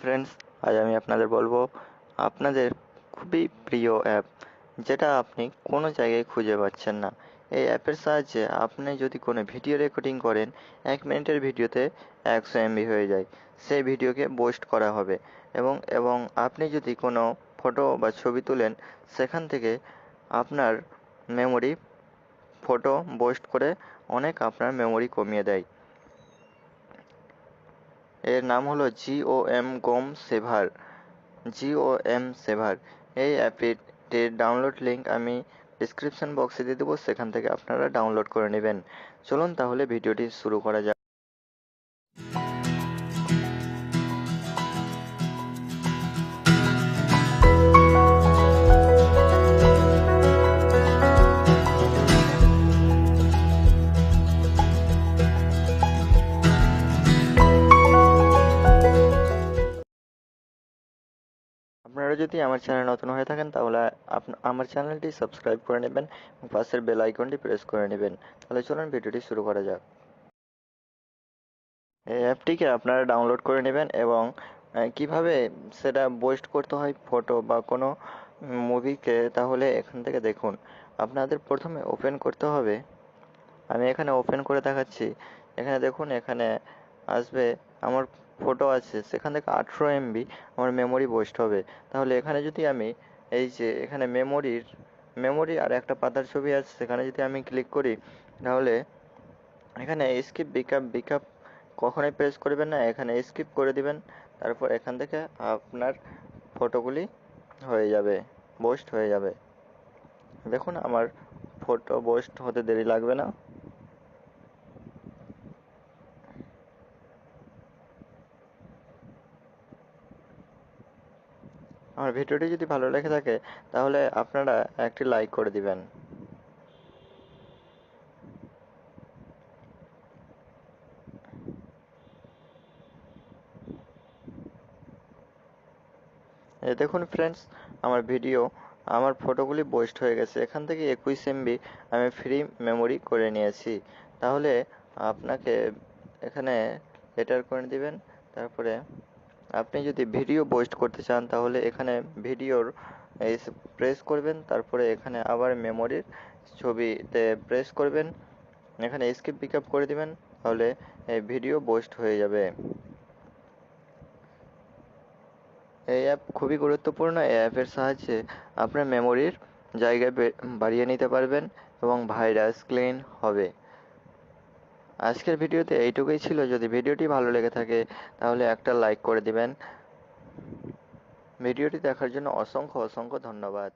Friends, আজ আমি আপনাদের বলবো আপনাদের খুবই প্রিয় অ্যাপ, যেটা আপনি কোনো জায়গায় খুঁজে পাচ্ছেন না। এই অ্যাপের সাহায্যে আপনি যদি কোনো ভিডিও রেকর্ডিং করেন, 1 মিনিটের ভিডিওতে 100 MB হয়ে যায়। সেই ভিডিওকে বোস্ট করা হবে এবং আপনি যদি কোনো ফটো বা ছবি তোলেন, সেখান থেকে আপনার মেমোরি ফটো বোস্ট করে অনেক আপনার মেমোরি কমিয়ে দেয়। এর নাম হলো জিওএম সেভার। এই অ্যাপটির ডাউনলোড লিঙ্ক আমি ডিসক্রিপশন বক্সে দিয়ে দেবো, সেখান থেকে আপনারা ডাউনলোড করে নেবেন। চলুন তাহলে ভিডিওটি শুরু করা যাক। আপনারা যদি আমার চ্যানেল নতুন হয়ে থাকেন, তাহলে আমার চ্যানেলটি সাবস্ক্রাইব করে নেবেন এবং পাশের বেল আইকনটি প্রেস করে নেবেন। তাহলে চলুন ভিডিওটি শুরু করা যাক। এই অ্যাপটিকে আপনারা ডাউনলোড করে নেবেন এবং কিভাবে সেটা বোস্ট করতে হয় ফটো বা কোনো মুভিকে, তাহলে এখান থেকে দেখুন। আপনাদের প্রথমে ওপেন করতে হবে। আমি এখানে ওপেন করে দেখাচ্ছি। এখানে দেখুন, এখানে আসবে আমার ফটো আছে, সেখান থেকে 18 MB আমার মেমোরি বোস্ট হবে। তাহলে এখানে যদি আমি এই যে এখানে মেমোরি আর একটা পাতার ছবি আছে, সেখানে যদি আমি ক্লিক করি, তাহলে এখানে স্কিপ পিকআপ কখনোই প্রেস করবেন না, এখানে স্কিপ করে দিবেন। তারপর এখান থেকে আপনার ফটোগুলি হয়ে যাবে, বোস্ট হয়ে যাবে। দেখুন, আমার ফটো বোস্ট হতে দেরি লাগবে না। আমার ভিডিওটি যদি ভালো লেগে থাকে, তাহলে আপনারা একটি লাইক করে দিবেন। এই দেখুন ফ্রেন্ডস, আমার ফটোগুলি বোস্ট হয়ে গেছে। এখান থেকে 21 MB আমি ফ্রি মেমোরি করে নিয়েছি। তাহলে আপনাকে এখানে এটার করে দিবেন। তারপরে আপনি যদি ভিডিও বোস্ট করতে চান, তাহলে এখানে ভিডিওর এই প্রেস করবেন। তারপরে এখানে আবার মেমোরির ছবিতে প্রেস করবেন, এখানে স্কিপ পিকআপ করে দিবেন। তাহলে এই ভিডিও বোস্ট হয়ে যাবে। এই অ্যাপ খুবই গুরুত্বপূর্ণ। এই অ্যাপের সাহায্যে আপনার মেমোরির জায়গা বাড়িয়ে নিতে পারবেন এবং ভাইরাস ক্লিন হবে। আজকের ভিডিওতে এইটুকুই ছিল। যদি ভিডিওটি ভালো লেগে থাকে, তাহলে একটা লাইক করে দিবেন। ভিডিওটি দেখার জন্য অসংখ্য ধন্যবাদ।